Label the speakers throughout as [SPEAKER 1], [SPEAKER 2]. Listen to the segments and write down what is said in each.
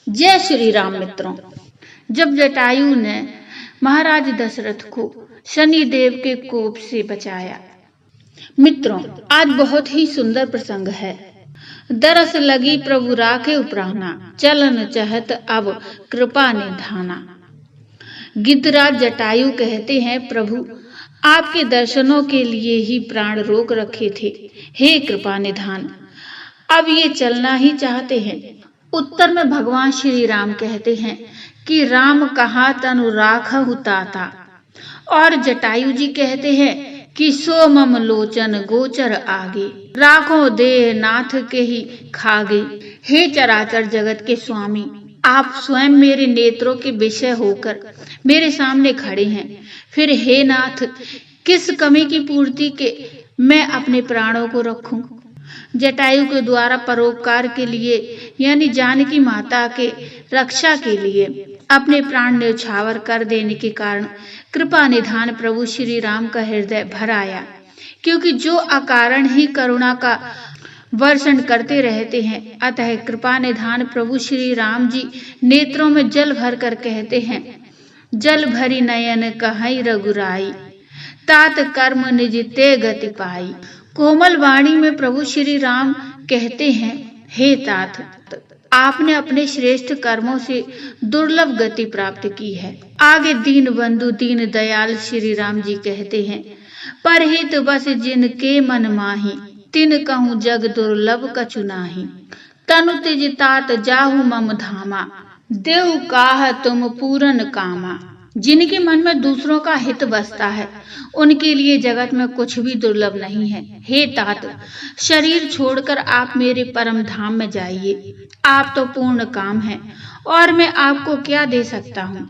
[SPEAKER 1] जय श्री राम मित्रों। जब जटायु ने महाराज दशरथ को शनि देव के कोप से बचाया। मित्रों, आज बहुत ही सुंदर प्रसंग है। दरस लगी प्रभु राखे उपराना, चलन चहत अब कृपा निधाना। गिद्धराज जटायु कहते हैं, प्रभु आपके दर्शनों के लिए ही प्राण रोक रखे थे। हे कृपा निधान, अब ये चलना ही चाहते हैं। उत्तर में भगवान श्री राम कहते हैं कि राम कहा तनु राखहु ताता। और जटायु जी कहते हैं कि सो मम लोचन गोचर आगे, राखो देह नाथ के ही खागे। हे चराचर जगत के स्वामी, आप स्वयं मेरे नेत्रों के विषय होकर मेरे सामने खड़े हैं। फिर हे नाथ, किस कमी की पूर्ति के मैं अपने प्राणों को रखूं। जटायु के द्वारा परोपकार के लिए यानी जानकी माता के रक्षा के लिए अपने प्राण न्यौछावर कर देने के कारण कृपा निधान प्रभु श्री राम का हृदय भर आया। क्योंकि जो अकारण ही करुणा का वर्षण करते रहते हैं, अतः कृपा निधान प्रभु श्री राम जी नेत्रों में जल भर कर कहते हैं, जल भरी नयन कहई रघुराई, तात कर्म निज ते गति पाई। कोमल वाणी में प्रभु श्री राम कहते हैं, हे तात, आपने अपने श्रेष्ठ कर्मों से दुर्लभ गति प्राप्त की है। आगे दीन बंधु दीन दयाल श्री राम जी कहते हैं, परहित बस जिनके मन माही, तिन कहूँ जग दुर्लभ कछु नाही। तनु तिज तात जाहु मम धामा, देहु काह तुम पूरन कामा। जिनके मन में दूसरों का हित बसता है, उनके लिए जगत में कुछ भी दुर्लभ नहीं है। हे तात, शरीर छोड़कर आप मेरे परम धाम में जाइए। आप तो पूर्ण काम हैं और मैं आपको क्या दे सकता हूँ।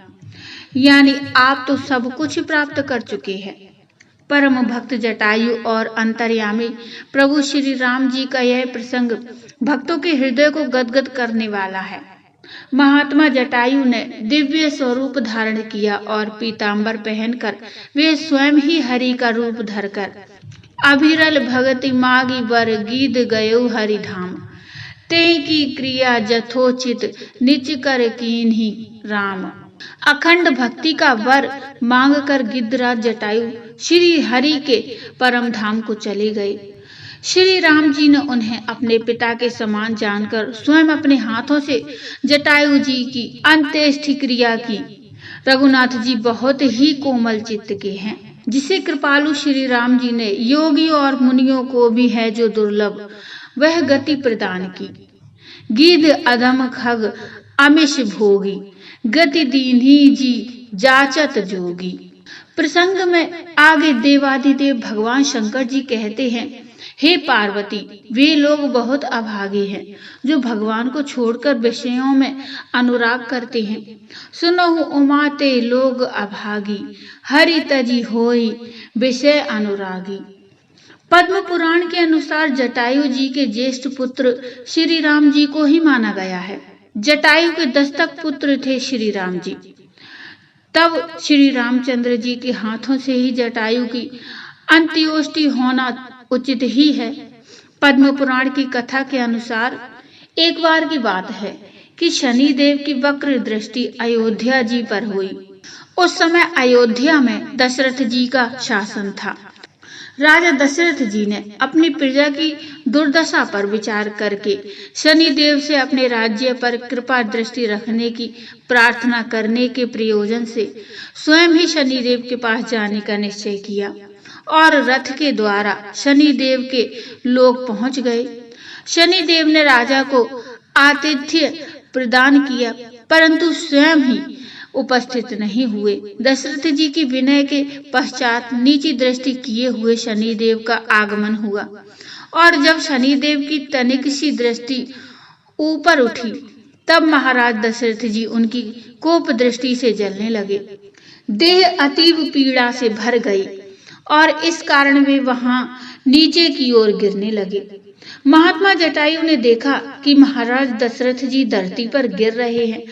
[SPEAKER 1] यानी आप तो सब कुछ प्राप्त कर चुके हैं। परम भक्त जटायु और अंतर्यामी प्रभु श्री राम जी का यह प्रसंग भक्तों के हृदय को गदगद करने वाला है। महात्मा जटायु ने दिव्य स्वरूप धारण किया और पीतांबर पहनकर वे स्वयं ही हरि का रूप धरकर अभिरल भगति मागी बर गीत गयो हरि धाम। ते की क्रिया जथोचित निच कर कीन्ही राम। अखंड भक्ति का वर मांग कर गिद्धराज जटायु श्री हरि के परम धाम को चले गए। श्री राम जी ने उन्हें अपने पिता के समान जानकर स्वयं अपने हाथों से जटायु जी की अंत्येष्टि क्रिया की। रघुनाथ जी बहुत ही कोमल चित्त के हैं, जिसे कृपालु श्री राम जी ने योगियों और मुनियों को भी है जो दुर्लभ वह गति प्रदान की। गिद्ध अधम खग अमिष भोगी, गति दीन्ही जी जाचत जोगी। प्रसंग में आगे देवाधिदेव भगवान शंकर जी कहते हैं, हे पार्वती, वे लोग बहुत अभागे हैं जो भगवान को छोड़कर विषयों में अनुराग करते हैं। सुनहु उमा ते लोग अभागी, हरि तजी होई विषय अनुरागी। पद्म पुराण के अनुसार जटायु जी के ज्येष्ठ पुत्र श्री राम जी को ही माना गया है। जटायु के दस्तक पुत्र थे श्री राम जी। तब श्री रामचंद्र जी के हाथों से ही जटायु की अंत्योष्टि होना उचित ही है। पद्म पुराण की कथा के अनुसार एक बार की बात है कि शनि देव की वक्र दृष्टि अयोध्या जी पर हुई। उस समय अयोध्या में दशरथ जी का शासन था। राजा दशरथ जी ने अपनी प्रजा की दुर्दशा पर विचार करके शनि देव से अपने राज्य पर कृपा दृष्टि रखने की प्रार्थना करने के प्रयोजन से स्वयं ही शनि देव के पास जाने का निश्चय किया और रथ के द्वारा शनि देव के लोक पहुंच गए। शनि देव ने राजा को आतिथ्य प्रदान किया, परंतु स्वयं ही उपस्थित नहीं हुए। दशरथ जी की विनय के पश्चात नीची दृष्टि किए हुए शनि देव का आगमन हुआ और जब शनि देव की तनिक सी दृष्टि ऊपर उठी, तब महाराज दशरथ जी उनकी कोप दृष्टि से जलने लगे। देह अतीव पीड़ा से भर गई और इस कारण वे वहां नीचे की ओर गिरने लगे। महात्मा जटायु ने देखा कि महाराज दशरथ जी धरती पर गिर रहे हैं।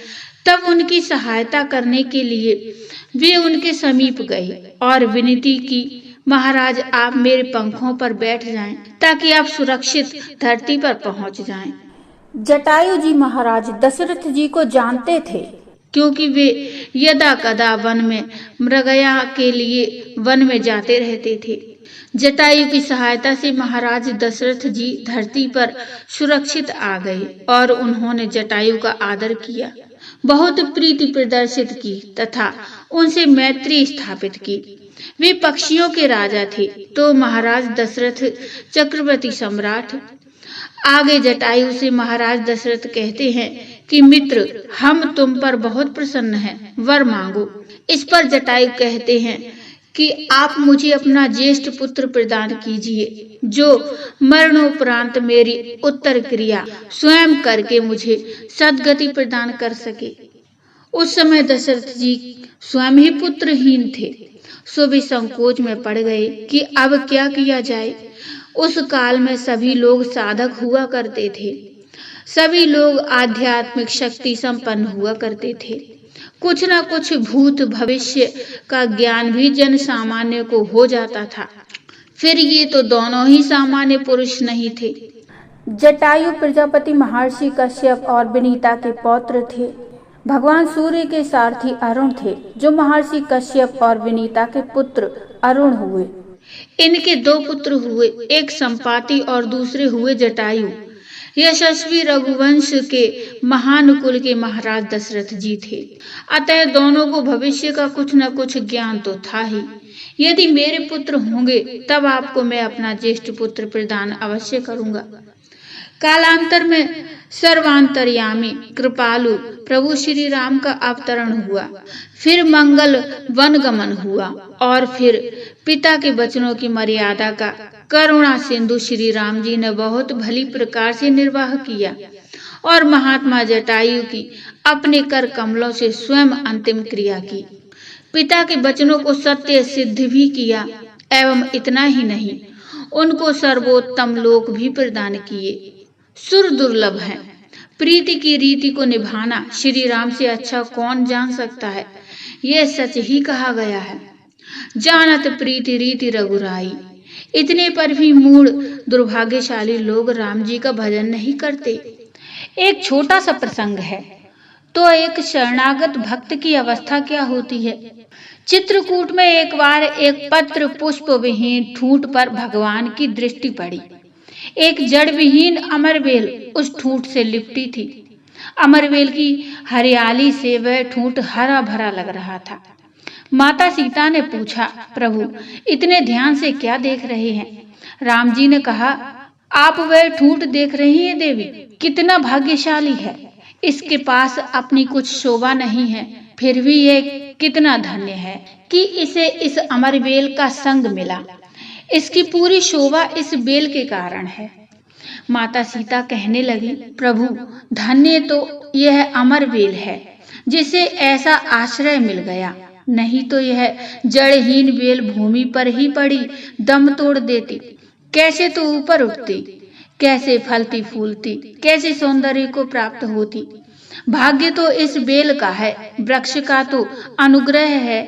[SPEAKER 1] तब उनकी सहायता करने के लिए वे उनके समीप गए और विनती की, महाराज आप मेरे पंखों पर बैठ जाएं ताकि आप सुरक्षित धरती पर पहुंच जाएं। जटायु जी महाराज दशरथ जी को जानते थे, क्योंकि वे यदा कदा वन में मृगया के लिए वन में जाते रहते थे। जटायु की सहायता से महाराज दशरथ जी धरती पर सुरक्षित आ गए और उन्होंने जटायु का आदर किया, बहुत प्रीति प्रदर्शित की तथा उनसे मैत्री स्थापित की। वे पक्षियों के राजा थे, तो महाराज दशरथ चक्रवर्ती सम्राट। आगे जटायु से महाराज दशरथ कहते हैं कि मित्र, हम तुम पर बहुत प्रसन्न हैं, वर मांगो। इस पर जटायु कहते हैं कि आप मुझे अपना ज्येष्ठ पुत्र प्रदान कीजिए, जो मरणोपरांत मेरी उत्तर क्रिया स्वयं करके मुझे सद्गति प्रदान कर सके। उस समय दशरथ जी स्वयं ही पुत्रहीन थे, सो वे संकोच में पड़ गए कि अब क्या किया जाए। उस काल में सभी लोग साधक हुआ करते थे, सभी लोग आध्यात्मिक शक्ति संपन्न हुआ करते थे। कुछ न कुछ भूत भविष्य का ज्ञान भी जन सामान्य को हो जाता था। फिर ये तो दोनों ही सामान्य पुरुष नहीं थे। जटायु प्रजापति महर्षि कश्यप और विनीता के पौत्र थे। भगवान सूर्य के सारथी अरुण थे, जो महर्षि कश्यप और विनीता के पुत्र अरुण हुए। इनके दो पुत्र हुए, एक संपाति और दूसरे हुए जटायु। यशस्वी रघुवंश के महान कुल के महाराज दशरथ जी थे, अतः दोनों को भविष्य का कुछ न कुछ ज्ञान तो था ही। यदि मेरे पुत्र होंगे तब आपको मैं अपना ज्येष्ठ पुत्र प्रदान अवश्य करूंगा। कालांतर में सर्वांतर्यामी कृपालु प्रभु श्री राम का अवतरण हुआ, फिर मंगल वनगमन हुआ और फिर पिता के वचनों की मर्यादा का करुणा सिंधु श्री राम जी ने बहुत भली प्रकार से निर्वाह किया और महात्मा जटायु की अपने कर कमलों से स्वयं अंतिम क्रिया की। पिता के वचनों को सत्य सिद्ध भी किया एवं इतना ही नहीं, उनको सर्वोत्तम लोक भी प्रदान किए। सुर दुर्लभ है, प्रीति की रीति को निभाना श्री राम से अच्छा कौन जान सकता है। यह सच ही कहा गया है, जानत प्रीति रीति रघुराई। इतने पर भी मूढ़ दुर्भाग्यशाली लोग राम जी का भजन नहीं करते। एक छोटा सा प्रसंग है, तो एक शरणागत भक्त की अवस्था क्या होती है। चित्रकूट में एक बार एक पत्र पुष्प विहीन ठूंठ पर भगवान की दृष्टि पड़ी। एक जड़ विहीन अमरवेल उस ठूंठ से लिपटी थी। अमरवेल की हरियाली से वह ठूंठ हरा भरा लग रहा था। माता सीता ने पूछा, प्रभु इतने ध्यान से क्या देख रहे हैं। राम जी ने कहा, आप वह ठूंठ देख रही हैं देवी, कितना भाग्यशाली है। इसके पास अपनी कुछ शोभा नहीं है, फिर भी यह कितना धन्य है कि इसे इस अमरवेल का संग मिला। इसकी पूरी शोभा इस बेल के कारण है। माता सीता कहने लगी, प्रभु धन्य तो यह अमरवेल है जिसे ऐसा आश्रय मिल गया, नहीं तो यह जड़हीन बेल भूमि पर ही पड़ी दम तोड़ देती। कैसे तो ऊपर उठती, कैसे फलती फूलती, कैसे सौंदर्य को प्राप्त होती। भाग्य तो इस बेल का है, वृक्ष का तो अनुग्रह है।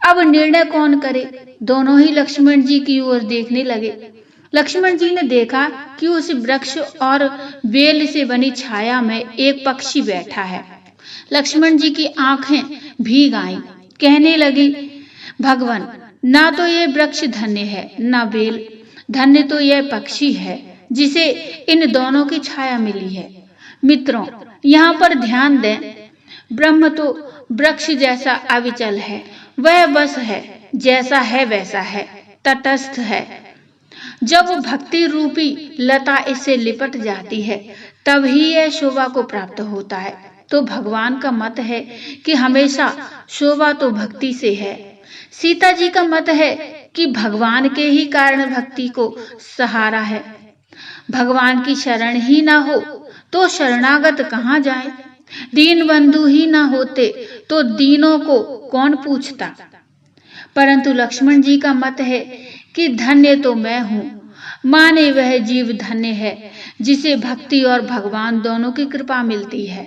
[SPEAKER 1] अब निर्णय कौन करे। दोनों ही लक्ष्मण जी की ओर देखने लगे। लक्ष्मण जी ने देखा कि उस वृक्ष और बेल से बनी छाया में एक पक्षी बैठा है। लक्ष्मण जी की आंखें भीग आईं, कहने लगी, भगवान ना तो यह वृक्ष धन्य है, ना बेल धन्य तो यह पक्षी है जिसे इन दोनों की छाया मिली है। मित्रों, यहाँ पर ध्यान दें, ब्रह्म तो वृक्ष जैसा अविचल है, वह बस है, जैसा है वैसा है, तटस्थ है। जब भक्ति रूपी लता इससे लिपट जाती है तब ही यह शोभा को प्राप्त होता है। तो भगवान का मत है कि हमेशा शोभा तो भक्ति से है। सीता जी का मत है कि भगवान के ही कारण भक्ति को सहारा है। भगवान की शरण ही ना हो तो शरणागत कहाँ जाए। दीन बंधु ही ना होते तो दीनों को कौन पूछता। परंतु लक्ष्मण जी का मत है कि धन्य तो मैं हूँ, माने वह जीव धन्य है जिसे भक्ति और भगवान दोनों की कृपा मिलती है।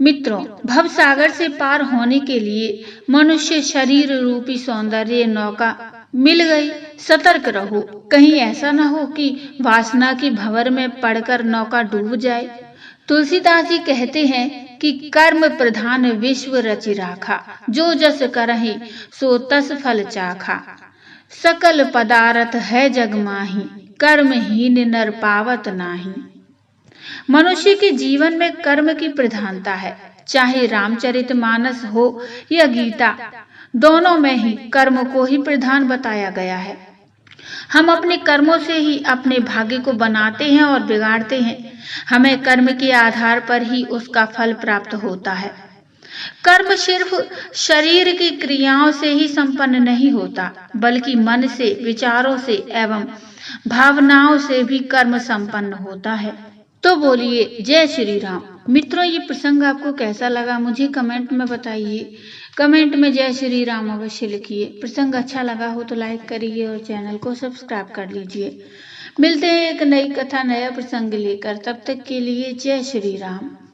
[SPEAKER 1] मित्रों, भव सागर से पार होने के लिए मनुष्य शरीर रूपी सौंदर्य नौका मिल गई। सतर्क रहो, कहीं ऐसा न हो कि वासना की भंवर में पड़कर नौका डूब जाए। तुलसीदास जी कहते हैं कि कर्म प्रधान विश्व रचि राखा, जो जस करहि सो तस फल चाखा। सकल पदार्थ है जग माही, कर्महीन नर पावत नाही। मनुष्य के जीवन में कर्म की प्रधानता है। चाहे रामचरितमानस हो या गीता, दोनों में ही कर्म को ही प्रधान बताया गया है। हम अपने कर्मों से ही अपने भाग्य को बनाते हैं और बिगाड़ते हैं। हमें कर्म के आधार पर ही उसका फल प्राप्त होता है। कर्म सिर्फ शरीर की क्रियाओं से ही संपन्न नहीं होता, बल्कि मन से, विचारों से एवं भावनाओं से भी कर्म संपन्न होता है। तो बोलिए जय श्री राम। मित्रों, ये प्रसंग आपको कैसा लगा मुझे कमेंट में बताइए। कमेंट में जय श्री राम अवश्य लिखिए। प्रसंग अच्छा लगा हो तो लाइक करिए और चैनल को सब्सक्राइब कर लीजिए। मिलते हैं एक नई कथा, नया प्रसंग लेकर। तब तक के लिए जय श्री राम।